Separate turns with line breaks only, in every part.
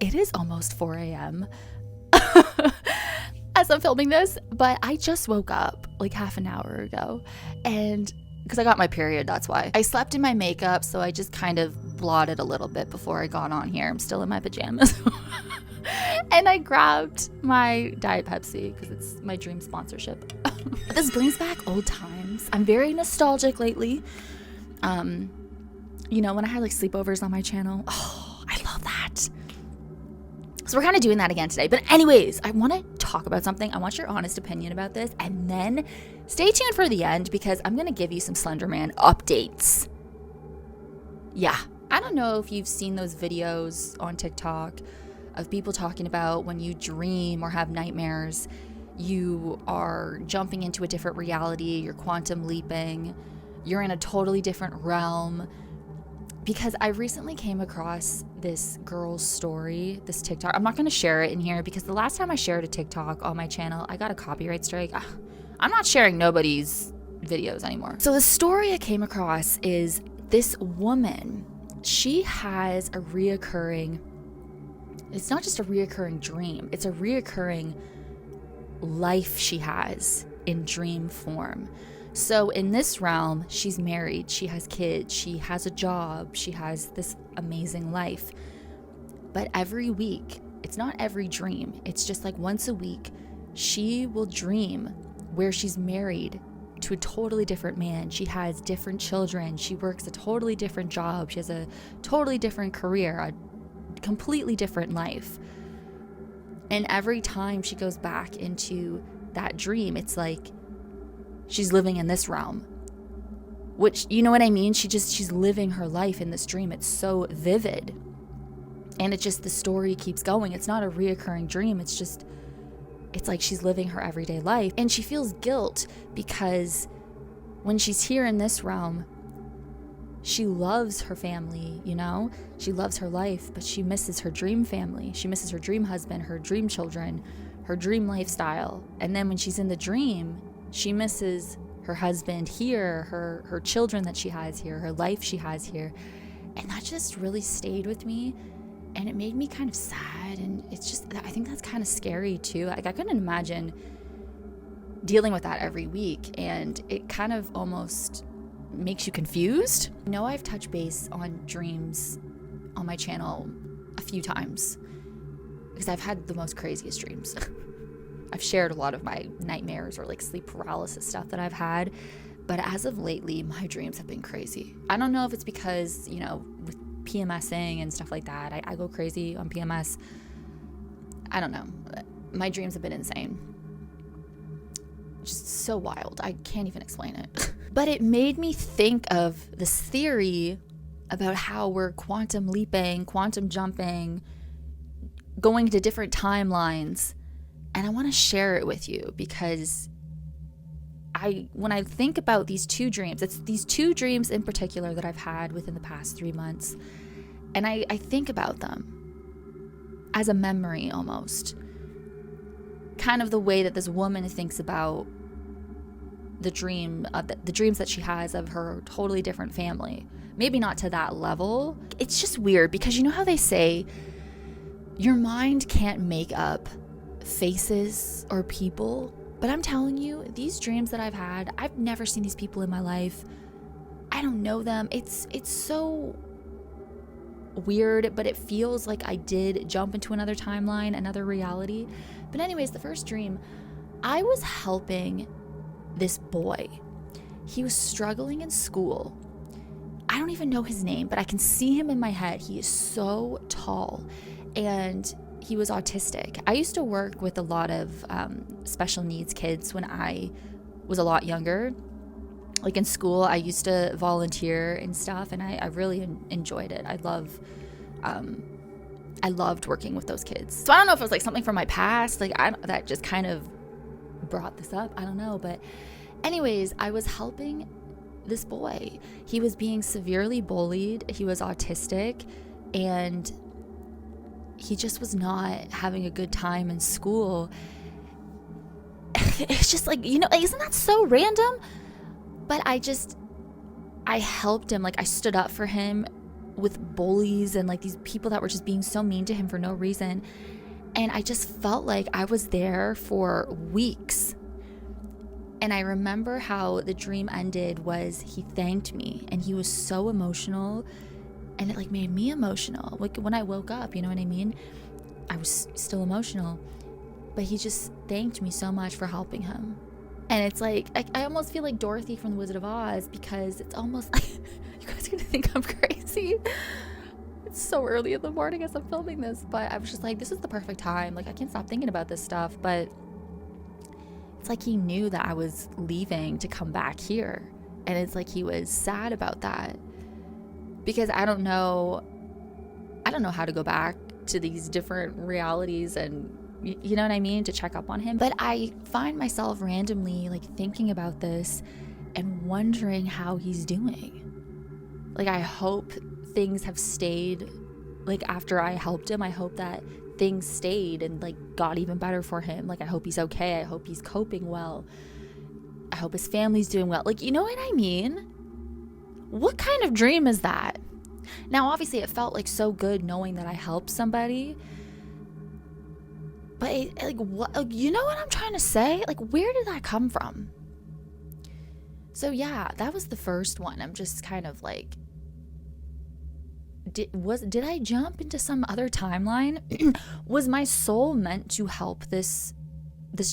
It is almost 4 a.m. as I'm filming this, but I just woke up like half an hour ago, and because I got my period, that's why. I slept in my makeup, so I just kind of blotted a little bit before I got on here. I'm still in my pajamas. And I grabbed my Diet Pepsi because it's my dream sponsorship. This brings back old times. I'm very nostalgic lately. You know, when I had like sleepovers on my channel, oh, I love that. So we're kind of doing that again today. But anyways, I want to talk about something. I want your honest opinion about this. And then stay tuned for the end because I'm going to give you some Slenderman updates. Yeah. I don't know if you've seen those videos on TikTok of people talking about when you dream or have nightmares, you are jumping into a different reality, you're quantum leaping, you're in a totally different realm. Because I recently came across this girl's story, this TikTok. I'm not going to share it in here because the last time I shared a TikTok on my channel, I got a copyright strike. I'm not sharing nobody's videos anymore. So the story I came across is this woman. She has a reoccurring, it's not just a reoccurring dream, it's a reoccurring life she has in dream form. So in this realm, she's married, she has kids, she has a job, she has this amazing life. But every week, it's not every dream, it's just like once a week, she will dream where she's married to a totally different man. She has different children, she works a totally different job, she has a totally different career, a completely different life. And every time she goes back into that dream, it's like she's living in this realm, which, you know what I mean? She's living her life in this dream. It's so vivid. And it just, the story keeps going. It's not a reoccurring dream. It's like she's living her everyday life. And she feels guilt because when she's here in this realm, she loves her family, you know? She loves her life, but she misses her dream family. She misses her dream husband, her dream children, her dream lifestyle. And then when she's in the dream, she misses her husband here, her children that she has here, her life she has here. And that just really stayed with me. And it made me kind of sad. And it's just, I think that's kind of scary too. Like, I couldn't imagine dealing with that every week. And it kind of almost makes you confused. I know I've touched base on dreams on my channel a few times because I've had the most craziest dreams. I've shared a lot of my nightmares or like sleep paralysis stuff that I've had, but as of lately, my dreams have been crazy. I don't know if it's because, you know, with PMSing and stuff like that, I go crazy on PMS. I don't know. My dreams have been insane. Just so wild. I can't even explain it. But it made me think of this theory about how we're quantum leaping, quantum jumping, going to different timelines. And I want to share it with you because when I think about these two dreams, it's these two dreams in particular that I've had within the past 3 months. And I think about them as a memory almost. Kind of the way that this woman thinks about the dreams that she has of her totally different family. Maybe not to that level. It's just weird because you know how they say your mind can't make up faces or people, but I'm telling you, these dreams that I've had, I've never seen these people in my life. I don't know them. It's so weird, but it feels like I did jump into another timeline, another reality. But anyways, the first dream, I was helping this boy. He was struggling in school. I don't even know his name, but I can see him in my head. He is so tall and he was autistic. I used to work with a lot of special needs kids when I was a lot younger. Like in school, I used to volunteer and stuff, and I really enjoyed it. I loved working with those kids. So I don't know if it was like something from my past, like that just kind of brought this up. I don't know, but anyways, I was helping this boy. He was being severely bullied. He was autistic, and he just was not having a good time in school. It's just like, you know, isn't that so random? But I helped him. Like, I stood up for him with bullies and like these people that were just being so mean to him for no reason. And I just felt like I was there for weeks. And I remember how the dream ended was he thanked me, and he was so emotional, and it like made me emotional. Like when I woke up, you know what I mean? I was still emotional, but he just thanked me so much for helping him. And it's like, I almost feel like Dorothy from The Wizard of Oz, because it's almost like, you guys are gonna think I'm crazy. It's so early in the morning as I'm filming this, but I was just like, this is the perfect time. Like I can't stop thinking about this stuff, but it's like he knew that I was leaving to come back here. And it's like he was sad about that, because I don't know how to go back to these different realities, and you know what I mean, to check up on him. But I find myself randomly like thinking about this and wondering how he's doing. Like I hope things have stayed, like after I helped him, I hope that things stayed and like got even better for him. Like I hope he's okay. I hope he's coping well. I hope his family's doing well. Like, you know what I mean? What kind of dream is that? Now, obviously it felt like so good knowing that I helped somebody, but like, what, you know what I'm trying to say? Like, where did that come from? So yeah, that was the first one. I'm just kind of like, did I jump into some other timeline? Was my soul meant to help this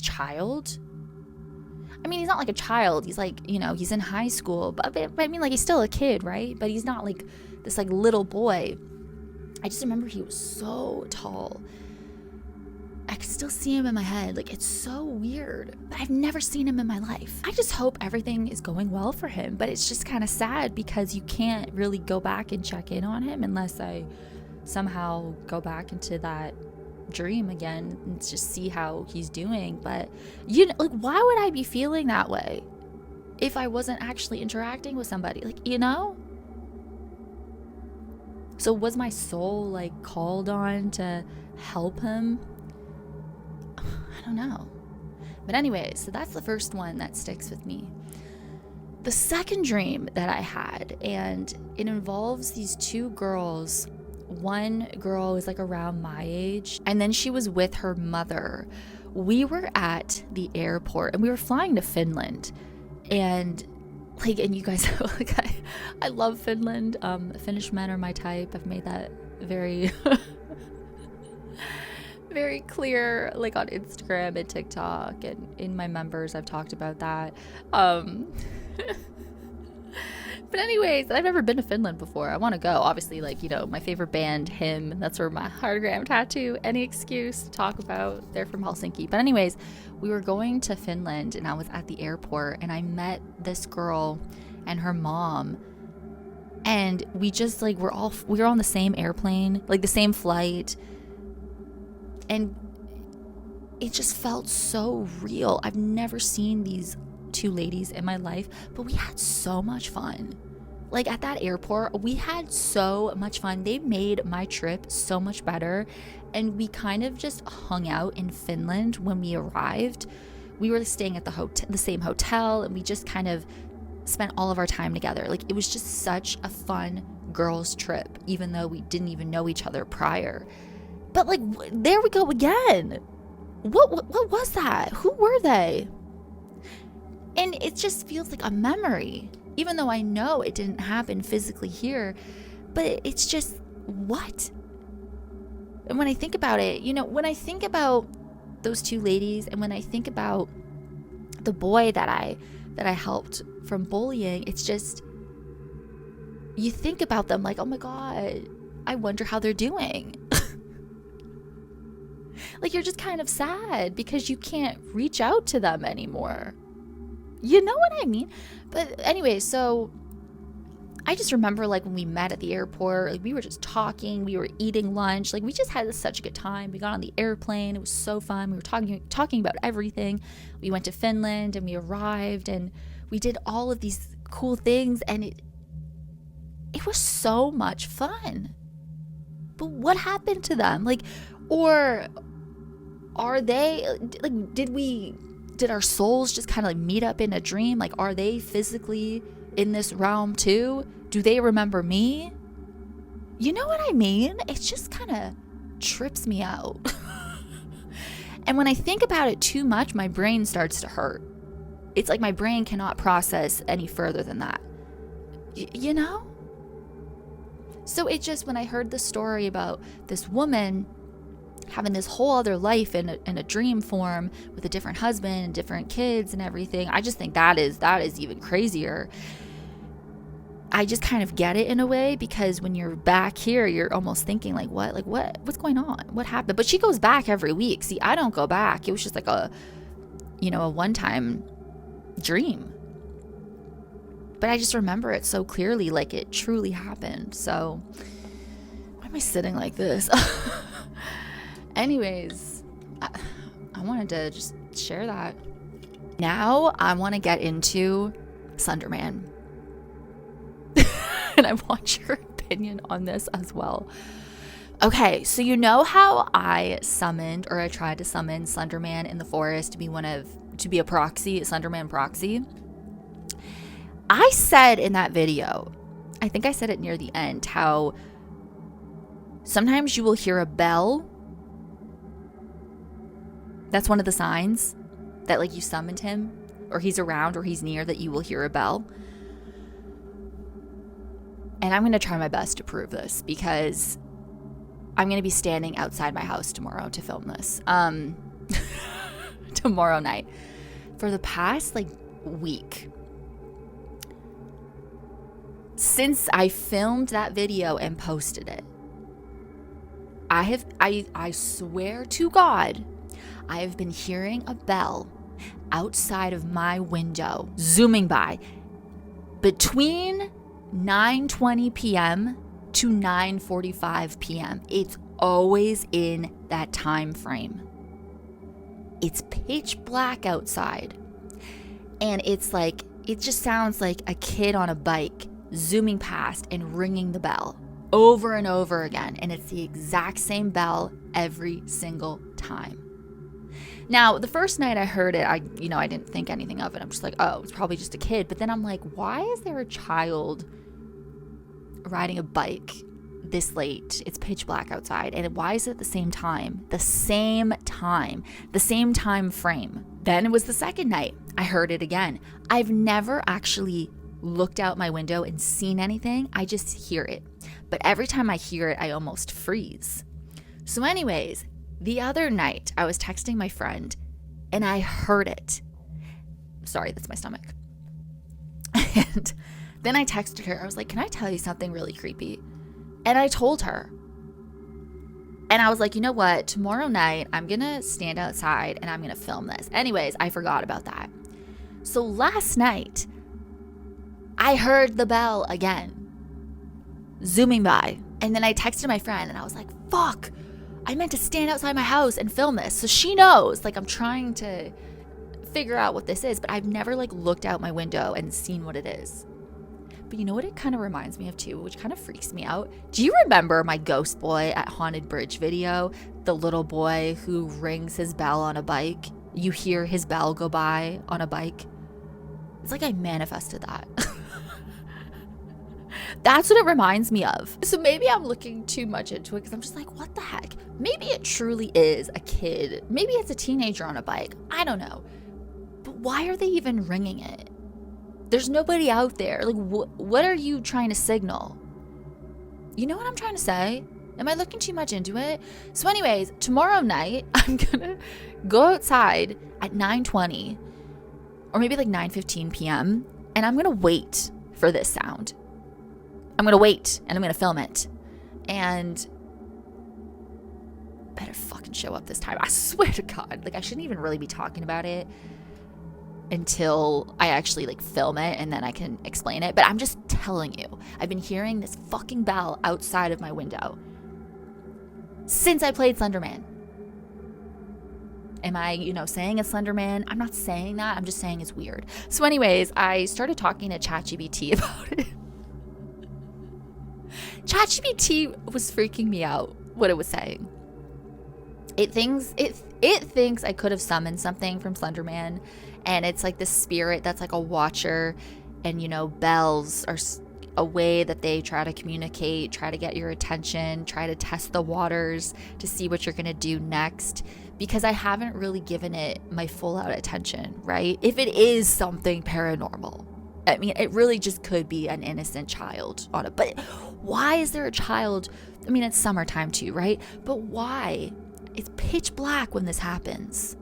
child? I mean, he's not like a child. He's like, you know, he's in high school, but I mean, like, he's still a kid, right? But he's not like this like little boy. I just remember he was so tall. I could still see him in my head. Like, it's so weird. But I've never seen him in my life. I just hope everything is going well for him. But it's just kind of sad because you can't really go back and check in on him unless I somehow go back into that dream again and just see how he's doing. But you know, like, why would I be feeling that way if I wasn't actually interacting with somebody? Like, you know? So was my soul like called on to help him? I don't know. But anyway, so that's the first one that sticks with me. The second dream that I had, and it involves these two girls. One girl is like around my age, and then she was with her mother. We were at the airport and we were flying to Finland, and like, and you guys know, like, I love Finland. Finnish men are my type. I've made that very very clear, like on Instagram and TikTok, and in my members I've talked about that. But anyways, I've never been to Finland before. I want to go. Obviously, like, you know, my favorite band, Him, that's where my heartgram tattoo, any excuse to talk about. They're from Helsinki. But anyways, we were going to Finland and I was at the airport and I met this girl and her mom, and we just like we were on the same airplane, like the same flight, and it just felt so real. I've never seen these two ladies in my life, but we had so much fun. Like at that airport, we had so much fun. They made my trip so much better. And we kind of just hung out in Finland when we arrived. We were staying at the same hotel, and we just kind of spent all of our time together. Like, it was just such a fun girls' trip, even though we didn't even know each other prior. But like, there we go again. What was that? Who were they? And it just feels like a memory, even though I know it didn't happen physically here. But it's just, what? And when I think about it, you know, when I think about those two ladies, and when I think about the boy that I helped from bullying, it's just, you think about them like, oh my God, I wonder how they're doing. Like, you're just kind of sad because you can't reach out to them anymore. You know what I mean? But anyway, so I just remember, like, when we met at the airport, like, we were just talking, we were eating lunch, like, we just had such a good time. We got on the airplane, it was so fun. We were talking about everything. We went to Finland and we arrived and we did all of these cool things, and it was so much fun. But what happened to them? Like, or are they, like, did our souls just kind of like meet up in a dream? Like, are they physically in this realm too? Do they remember me? You know what I mean? It just kind of trips me out. And when I think about it too much, my brain starts to hurt. It's like my brain cannot process any further than that. You know? So it just, when I heard the story about this woman having this whole other life in a dream form with a different husband and different kids and everything, I just think that is even crazier. I just kind of get it in a way, because when you're back here, you're almost thinking like, what's going on? What happened? But she goes back every week. See, I don't go back. It was just like a one-time dream. But I just remember it so clearly, like it truly happened. So why am I sitting like this? Anyways, I wanted to just share that. Now I want to get into Slender Man. And I want your opinion on this as well. Okay, so you know how I tried to summon Slender Man in the forest to be a proxy, a Slenderman proxy? I said in that video, I think I said it near the end, how sometimes you will hear a bell. That's one of the signs that like you summoned him, or he's around, or he's near, that you will hear a bell. And I'm going to try my best to prove this, because I'm going to be standing outside my house tomorrow to film this. Tomorrow night. For the past like week, since I filmed that video and posted it, I swear to God, I have been hearing a bell outside of my window zooming by between 9:20 p.m. to 9:45 p.m. It's always in that time frame. It's pitch black outside, and it's like, it just sounds like a kid on a bike zooming past and ringing the bell over and over again, and it's the exact same bell every single time. Now, the first night I heard it, I didn't think anything of it. I'm just like, oh, it's probably just a kid. But then I'm like, why is there a child riding a bike this late? It's pitch black outside. And why is it the same time? The same time frame. Then it was the second night. I heard it again. I've never actually looked out my window and seen anything. I just hear it. But every time I hear it, I almost freeze. So anyways, the other night, I was texting my friend and I heard it. Sorry, that's my stomach. And then I texted her. I was like, can I tell you something really creepy? And I told her. And I was like, you know what? Tomorrow night, I'm going to stand outside and I'm going to film this. Anyways, I forgot about that. So last night, I heard the bell again, zooming by. And then I texted my friend and I was like, fuck. I meant to stand outside my house and film this. So she knows, like, I'm trying to figure out what this is, but I've never like looked out my window and seen what it is. But you know what it kind of reminds me of too, which kind of freaks me out? Do you remember my Ghost Boy at Haunted Bridge video? The little boy who rings his bell on a bike. You hear his bell go by on a bike. It's like I manifested that. That's what it reminds me of. So maybe I'm looking too much into it, because I'm just like, what the heck? Maybe it truly is a kid. Maybe it's a teenager on a bike. I don't know. But why are they even ringing it? There's nobody out there. Like, what are you trying to signal? You know what I'm trying to say? Am I looking too much into it? So anyways, tomorrow night, I'm going to go outside at 9:20 or maybe like 9:15 p.m. and I'm going to wait for this sound. I'm going to wait and I'm going to film it. And better fucking show up this time. I swear to God. Like, I shouldn't even really be talking about it until I actually like film it and then I can explain it. But I'm just telling you, I've been hearing this fucking bell outside of my window since I played Slender Man. Am I, saying it's Slender Man? I'm not saying that. I'm just saying it's weird. So anyways, I started talking to ChatGPT about it. ChatGPT was freaking me out, what it was saying. It thinks I could have summoned something from Slender Man, and it's like this spirit that's like a watcher, and bells are, a way that they try to communicate, try to get your attention, try to test the waters to see what you're going to do next, because I haven't really given it my full out attention, right? If it is something paranormal, I mean, it really just could be an innocent child on it. But why is there a child? I mean, it's summertime too, right? But why? It's pitch black when this happens.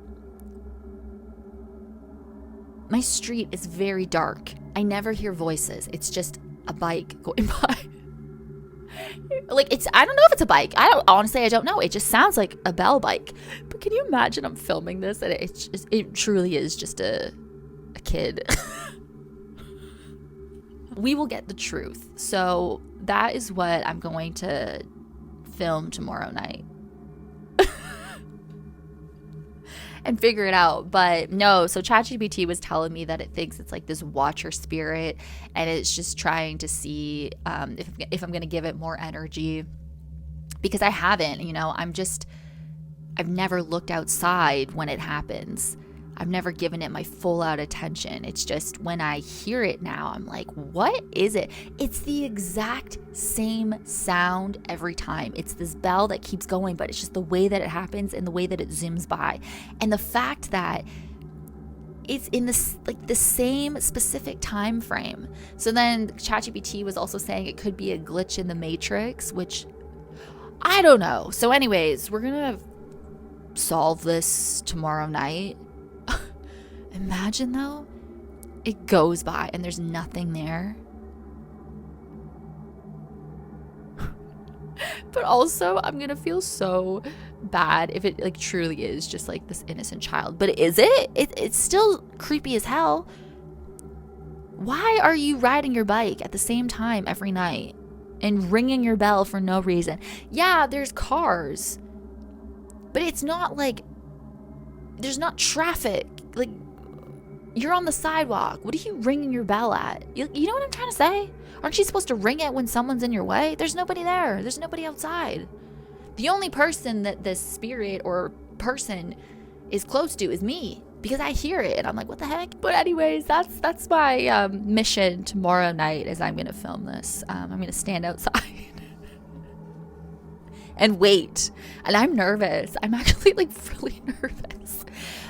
My street is very dark. I never hear voices. It's just a bike going by. Like, I don't know if it's a bike. Honestly, I don't know. It just sounds like a Bell bike. But can you imagine I'm filming this and it truly is just a kid. We will get the truth. So that is what I'm going to film tomorrow night. And figure it out. But no, so ChatGPT was telling me that it thinks it's like this watcher spirit, and it's just trying to see if I'm going to give it more energy, because I haven't, I've never looked outside when it happens. I've never given it my full out attention. It's just when I hear it now, I'm like, what is it? It's the exact same sound every time. It's this bell that keeps going, but it's just the way that it happens and the way that it zooms by. And the fact that it's in this like the same specific time frame. So then ChatGPT was also saying it could be a glitch in the Matrix, which I don't know. So anyways, we're gonna solve this tomorrow night. Imagine though, it goes by and there's nothing there. But also, I'm gonna feel so bad if it like truly is just like this innocent child. But is it? It's still creepy as hell. Why are you riding your bike at the same time every night and ringing your bell for no reason? Yeah, there's cars, but it's not like there's not traffic. Like, you're on the sidewalk. What are you ringing your bell at? You know what I'm trying to say? Aren't you supposed to ring it when someone's in your way? There's nobody there. There's nobody outside. The only person that this spirit or person is close to is me, because I hear it and I'm like, what the heck? But anyways, that's my mission tomorrow night, is I'm going to film this. I'm going to stand outside and wait. And I'm nervous. I'm actually like really nervous.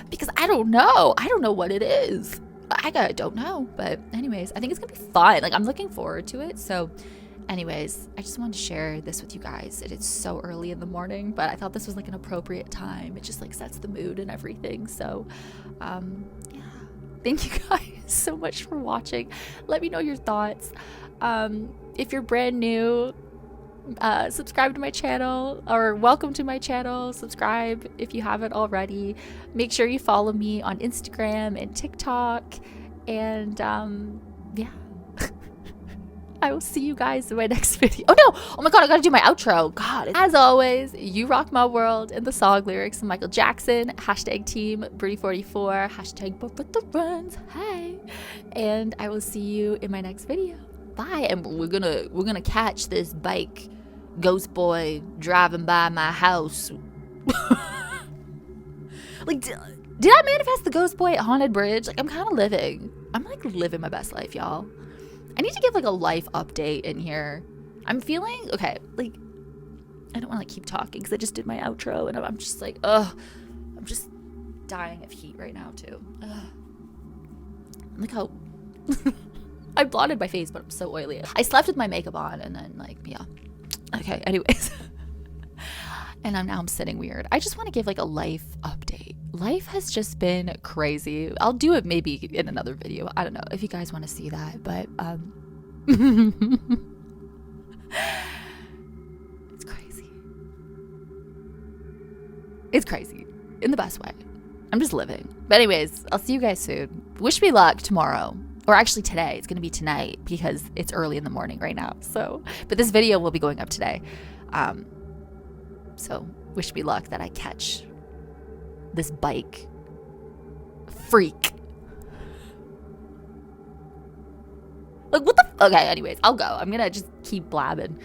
Because I don't know. I don't know what it is. I don't know. But anyways, I think it's going to be fun. Like, I'm looking forward to it. So anyways, I just wanted to share this with you guys. It is so early in the morning, but I thought this was like an appropriate time. It just like sets the mood and everything. So yeah. Thank you guys so much for watching. Let me know your thoughts. If you're brand new, subscribe to my channel, or welcome to my channel. Subscribe if you haven't already. Make sure you follow me on Instagram and TikTok, and yeah. I will see you guys in my next video. Oh no, oh my god, I gotta do my outro. God, as always, you rock my world. In the song lyrics of Michael Jackson, hashtag team Birdie44, hashtag but the runs. Hi, and I will see you in my next video. Bye. And we're gonna catch this bike ghost boy driving by my house. Like, did I manifest the ghost boy at Haunted Bridge? Like, I'm like living my best life, y'all. I need to give like a life update in here. I'm feeling okay. Like, I don't want to like keep talking because I just did my outro and I'm just like, ugh, I'm just dying of heat right now too. Ugh. Look how I blotted my face, but I'm so oily. I slept with my makeup on and then like, yeah. Okay, anyways. And now I'm sitting weird. I just want to give like a life update. Life has just been crazy. I'll do it maybe in another video. I don't know if you guys want to see that, but it's crazy. It's crazy in the best way. I'm just living. But anyways, I'll see you guys soon. Wish me luck tomorrow. Or actually today. It's going to be tonight because it's early in the morning right now. So, but this video will be going up today. So wish me luck that I catch this bike freak. Like, what the okay, anyways, I'll go. I'm going to just keep blabbing.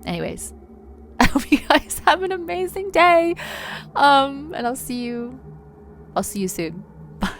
Anyways, I hope you guys have an amazing day. And I'll see you soon. Bye.